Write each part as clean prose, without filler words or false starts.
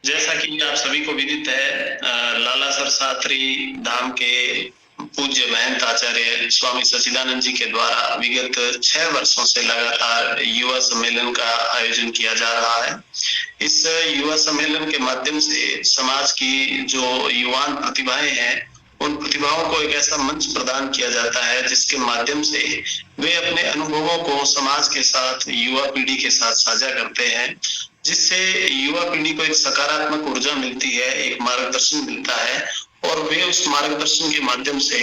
जैसा कि आप सभी को विदित है, लालासर शास्त्री धाम के पूज्य महंत आचार्य स्वामी सच्चिदानंद जी के द्वारा विगत 6 वर्षों से लगातार युवा सम्मेलन का आयोजन किया जा रहा है। इस युवा सम्मेलन के माध्यम से समाज की जो युवान प्रतिभाएं हैं, उन प्रतिभाओं को एक ऐसा मंच प्रदान किया जाता है जिसके माध्यम से वे अपने अनुभवों को समाज के साथ, युवा पीढ़ी के साथ साझा करते हैं, जिससे युवा पीढ़ी को एक सकारात्मक ऊर्जा मिलती है, एक मार्गदर्शन मिलता है और वे उस मार्गदर्शन के माध्यम से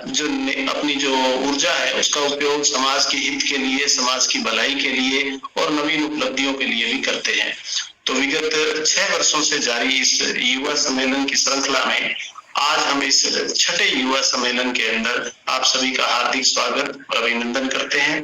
जो अपनी जो ऊर्जा है उसका उपयोग समाज के हित के लिए, समाज की भलाई के लिए और नवीन उपलब्धियों के लिए भी करते हैं। तो विगत 6 वर्षों से जारी इस युवा सम्मेलन की श्रृंखला में आज हम इस छठे युवा सम्मेलन के अंदर आप सभी का हार्दिक स्वागत और अभिनंदन करते हैं।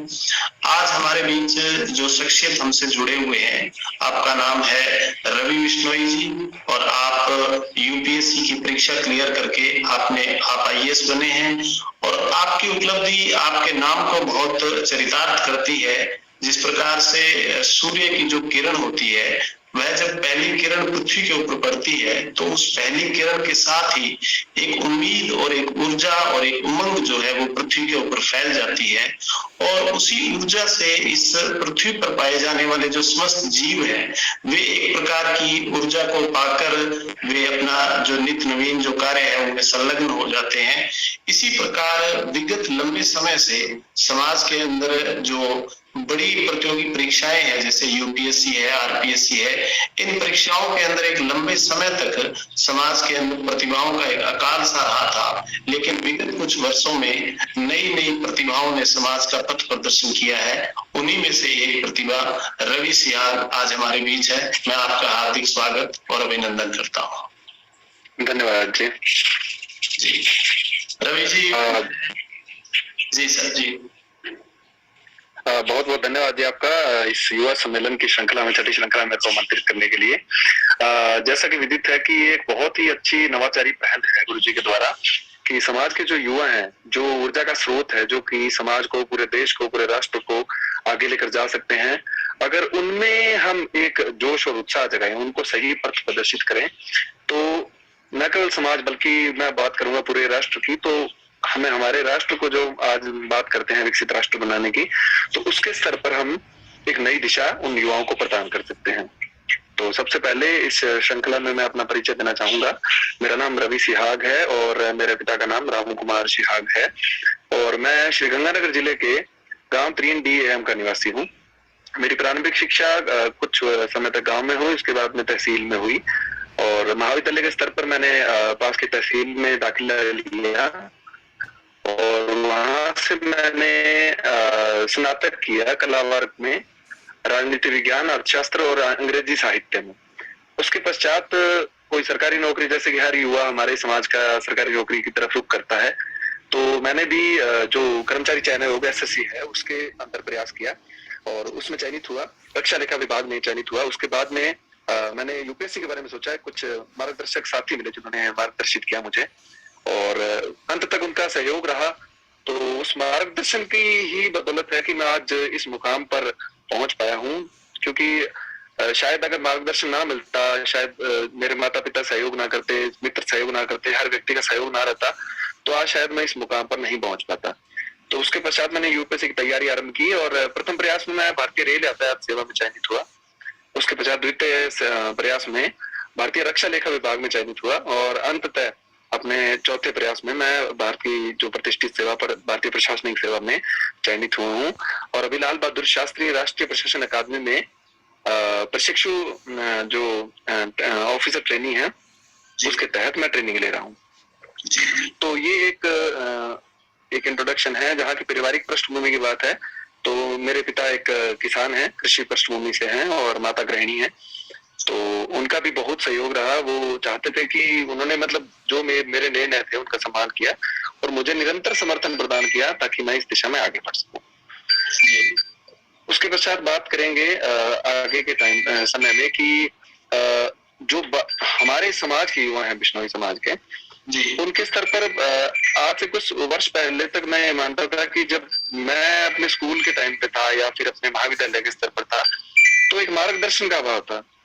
आज हमारे बीच जो शख्सियत हमसे जुड़े हुए हैं, आपका नाम है रवि बिश्नोई जी और आप यूपीएससी की परीक्षा क्लियर करके आप आईएएस बने हैं और आपकी उपलब्धि आपके नाम को बहुत चरितार्थ करती है। जिस प्रकार से सूर्य की जो किरण होती है, वह जब पहली किरण पृथ्वी के ऊपर पड़ती है तो उस पहली किरण के साथ ही एक उम्मीद और एक ऊर्जा और एक उमंग जो है वो पृथ्वी के ऊपर फैल जाती है और उसी ऊर्जा से इस पृथ्वी पर पाए जाने वाले जो समस्त जीव हैं, वे एक प्रकार की ऊर्जा को पाकर वे अपना जो नित्य नवीन जो कार्य है उनमें संलग्न हो जाते हैं। इसी प्रकार विगत लंबे समय से समाज के अंदर जो बड़ी प्रतियोगी परीक्षाएं हैं, जैसे यूपीएससी है, आरपीएससी है, इन परीक्षाओं के अंदर एक लंबे समय तक समाज के अंदर प्रतिभाओं का एक अकाल सा रहा था, लेकिन विगत कुछ वर्षों में नई नई प्रतिभाओं ने समाज का पथ प्रदर्शन किया है। उन्हीं में से एक प्रतिभा रवि सियाग आज हमारे बीच है। मैं आपका हार्दिक स्वागत और अभिनंदन करता हूँ। धन्यवाद जी। जी रवि जी। जी सर जी। बहुत बहुत धन्यवाद जी आपका इस युवा सम्मेलन की श्रृंखला में, छठी श्रृंखला में को आमंत्रित करने के लिए। जैसा कि विदित है कि ये एक बहुत ही अच्छी नवाचारी पहल है गुरु जी के द्वारा कि समाज के जो युवा हैं, जो ऊर्जा का स्रोत है, जो कि समाज को, पूरे देश को, पूरे राष्ट्र को आगे लेकर जा सकते हैं, अगर उनमें हम एक जोश और उत्साह जगाएं, उनको सही पथ प्रदर्शित करें, तो न केवल समाज बल्कि मैं बात करूंगा पूरे राष्ट्र की, तो हमें हमारे राष्ट्र को जो आज बात करते हैं विकसित राष्ट्र बनाने की, तो उसके स्तर पर हम एक नई दिशा उन युवाओं को प्रदान कर सकते हैं। तो सबसे पहले इस श्रृंखला में मैं अपना परिचय देना चाहूंगा। मेरा नाम रवि सिहाग है और मेरे पिता का नाम राम कुमार सिहाग है और मैं श्री गंगानगर जिले के गांव त्रियन DAM का निवासी हूँ। मेरी प्रारंभिक शिक्षा कुछ समय तक गांव में हुई, उसके बाद में तहसील में हुई और महाविद्यालय के स्तर पर मैंने पास की तहसील में दाखिला लिया और वहां से मैंने स्नातक किया कला वर्ग में, राजनीति विज्ञान, अर्थशास्त्र और अंग्रेजी साहित्य में। उसके पश्चात कोई सरकारी नौकरी, जैसे कि हर युवा हमारे समाज का सरकारी नौकरी की तरफ रुख करता है, तो मैंने भी जो कर्मचारी चयन आयोग SSC है उसके अंदर प्रयास किया और उसमें चयनित हुआ, रक्षा लेखा विभाग में चयनित हुआ। उसके बाद में मैंने यूपीएससी के बारे में सोचा। कुछ मार्गदर्शक साथी मिले जिन्होंने मार्गदर्शित किया मुझे और अंत तक उनका सहयोग रहा। तो उस मार्गदर्शन की ही बदौलत है कि मैं आज इस मुकाम पर पहुंच पाया हूं, क्योंकि शायद अगर मार्गदर्शन ना मिलता, शायद मेरे माता पिता सहयोग ना करते, मित्र सहयोग ना करते, हर व्यक्ति का सहयोग ना रहता, तो आज शायद मैं इस मुकाम पर नहीं पहुंच पाता। तो उसके पश्चात मैंने यूपीएससी की तैयारी आरंभ की और प्रथम प्रयास में मैं भारतीय रेल यातायात सेवा में चयनित हुआ। उसके पश्चात द्वितीय प्रयास में भारतीय रक्षा लेखा विभाग में चयनित हुआ और अंततः अपने चौथे प्रयास में मैं भारत की जो प्रतिष्ठित सेवा पर भारतीय प्रशासनिक सेवा में चयनित हुआ हूँ और अभी लाल बहादुर शास्त्री राष्ट्रीय प्रशासन अकादमी में प्रशिक्षु जो ऑफिसर ट्रेनिंग है उसके तहत मैं ट्रेनिंग ले रहा हूँ। तो ये एक इंट्रोडक्शन है। जहाँ की पारिवारिक पृष्ठभूमि की बात है तो मेरे पिता एक किसान हैं, कृषि पृष्ठभूमि से हैं और माता गृहिणी है, तो उनका भी बहुत सहयोग रहा। वो चाहते थे कि उन्होंने मतलब जो मेरे निर्णय थे उनका सम्मान किया और मुझे निरंतर समर्थन प्रदान किया ताकि मैं इस दिशा में आगे बढ़ सकूं। उसके पश्चात बात करेंगे आगे के समय में कि जो हमारे समाज के युवा हैं, बिश्नोई समाज के, उनके स्तर पर आज से कुछ वर्ष पहले तक मैं मानता था कि जब मैं अपने स्कूल के टाइम पे था या फिर अपने महाविद्यालय के स्तर पर था तो एक मार्गदर्शन का अभाव था।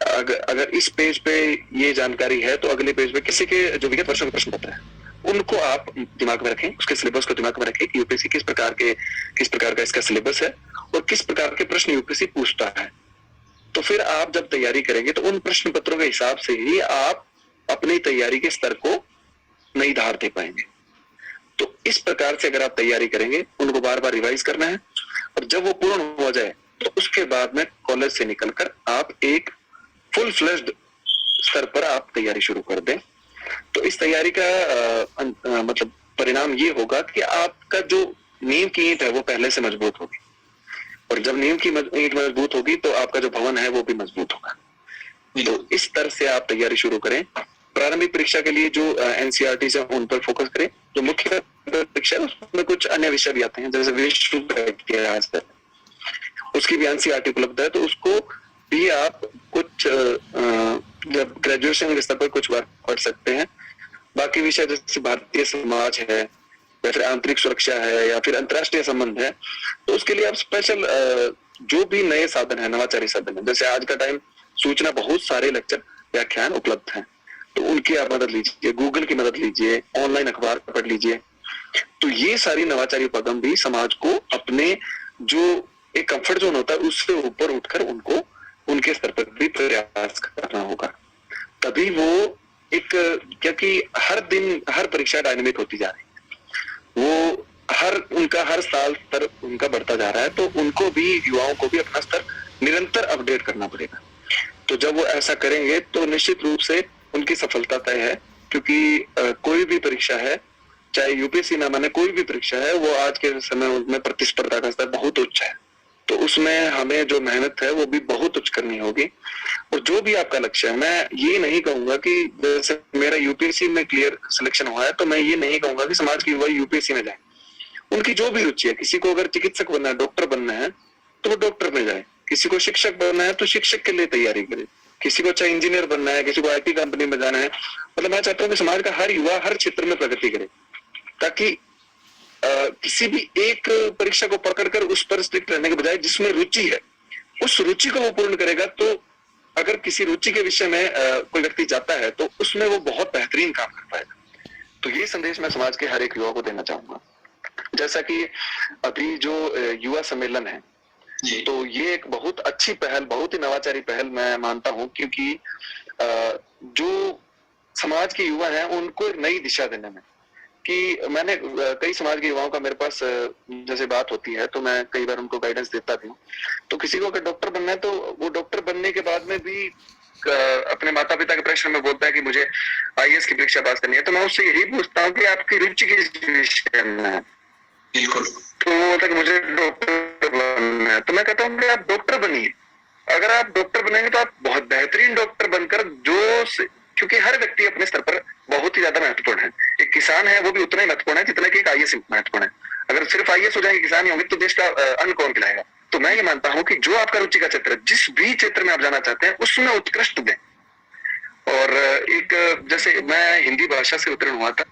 अगर इस पेज पे ये जानकारी है तो अगले पेज पे किसी के जो विगत वर्षों के प्रश्न पत्र है उनको आप दिमाग में रखें, उसके सिलेबस को दिमाग में रखें कि यूपीएससी किस प्रकार का इसका सिलेबस है और किस प्रकार के प्रश्न यूपीएससी पूछता है। तो फिर आप जब तैयारी करेंगे तो उन प्रश्न पत्रों के हिसाब से ही आप अपनी तैयारी के स्तर को नई धार दे पाएंगे। तो इस प्रकार से अगर आप तैयारी करेंगे, उनको बार बार रिवाइज करना है और जब वो पूर्ण हो जाए तो उसके बाद में कॉलेज से निकलकर आप एक फुल फ्लेज्ड स्तर पर आप तैयारी शुरू कर दें। तो इस तैयारी का मतलब परिणाम ये होगा कि आपका जो नींव की ईंट है वो पहले से मजबूत होगी और जब नींव की ईंट मजबूत होगी तो आपका जो भवन है वो भी मजबूत होगा। तो इस तरह से आप तैयारी शुरू करें। प्रारंभिक परीक्षा के लिए जो एनसीईआरटी से उन पर फोकस करें। जो मुख्य परीक्षा है उसमें कुछ अन्य विषय भी आते हैं, जैसे विश्व का इतिहास है, उसकी भी एनसीईआरटी उपलब्ध है, तो उसको भी आप कुछ जब ग्रेजुएशन के स्तर पर कुछ बार पढ़ सकते हैं। बाकी विषय जैसे भारतीय समाज है या फिर आंतरिक सुरक्षा है या फिर अंतर्राष्ट्रीय संबंध है, तो उसके लिए आप स्पेशल जो भी नए साधन है, नवाचारी साधन है, जैसे आज का टाइम सूचना बहुत सारे लेक्चर व्याख्यान उपलब्ध हैं, तो उनकी आप मदद लीजिए, गूगल की मदद लीजिए, ऑनलाइन अखबार पढ़ लीजिए। तो ये सारी नवाचारी उपक्रम भी समाज को अपने जो एक कंफर्ट जोन होता है उससे ऊपर उठकर उनको उनके स्तर पर भी प्रयास करना होगा। तभी वो एक, क्योंकि हर दिन हर परीक्षा डायनामिक होती जा रही है, वो हर साल स्तर उनका बढ़ता जा रहा है, तो उनको भी, युवाओं को भी अपना स्तर निरंतर अपडेट करना पड़ेगा। तो जब वो ऐसा करेंगे तो निश्चित रूप से उनकी सफलता तय है, क्योंकि कोई भी परीक्षा है, चाहे यूपीएससी ना माने, कोई भी परीक्षा है, वो आज के समय में प्रतिस्पर्धा का स्तर बहुत उच्च है। तो उसमें हमें जो मेहनत है वो भी बहुत उच्च करनी होगी। और जो भी आपका लक्ष्य है, मैं ये नहीं कहूंगा कि जैसे मेरा यूपीएससी में क्लियर सिलेक्शन हुआ है तो मैं ये नहीं कहूंगा कि समाज की युवा यूपीएससी में जाए। उनकी जो भी रुचि है, किसी को अगर चिकित्सक बनना है, डॉक्टर बनना है, तो वो डॉक्टर में जाए, किसी को शिक्षक बनना है तो शिक्षक के लिए तैयारी करे, किसी को चाहे इंजीनियर बनना है, किसी को आईटी कंपनी में जाना है। मतलब मैं चाहता हूँ कि समाज का हर युवा हर क्षेत्र में प्रगति करे, ताकि किसी भी एक परीक्षा को पकड़कर उस पर स्ट्रिक्ट रहने के बजाय जिसमें रुचि है उस रुचि को वो पूर्ण करेगा। तो अगर किसी रुचि के विषय में कोई व्यक्ति जाता है तो उसमें वो बहुत बेहतरीन काम कर पाएगा। तो ये संदेश मैं समाज के हर एक युवा को देना चाहूंगा। जैसा कि अभी जो युवा सम्मेलन है, तो ये एक बहुत अच्छी पहल, बहुत ही नवाचारी पहल मैं मानता हूँ, क्योंकि जो समाज के युवा हैं उनको एक नई दिशा देने में, कि मैंने कई समाज के युवाओं का मेरे पास जैसे बात होती है तो मैं कई बार उनको गाइडेंस देता भी हूँ। तो किसी को अगर डॉक्टर बनना है तो वो डॉक्टर बनने के बाद में भी अपने माता पिता के प्रेशर में बोलता है कि मुझे आईएएस की परीक्षा पास करनी है, तो मैं उससे यही पूछता हूँ कि आपकी रुचि किस विषय में है। बिल्कुल। तो वो बोलता है कि मुझे डॉक्टर बनना है, तो मैं कहता हूँ कि आप डॉक्टर बनिए। अगर आप डॉक्टर बनेंगे तो आप बहुत बेहतरीन डॉक्टर बनकर, क्योंकि हर व्यक्ति अपने स्तर पर बहुत ही ज्यादा महत्वपूर्ण है। एक किसान है वो भी उतना ही महत्वपूर्ण है जितना कि एक आईएएस महत्वपूर्ण है। अगर सिर्फ आईएएस हो जाएंगे, किसान ही होंगे, तो देश का अन्न कौन खिलाएगा। तो मैं ये मानता हूँ कि जो आपका रुचि का क्षेत्र है, जिस भी क्षेत्र में आप जाना चाहते हैं उसमें उत्कृष्ट दें। और एक, जैसे मैं हिंदी भाषा से उत्तीर्ण हुआ था,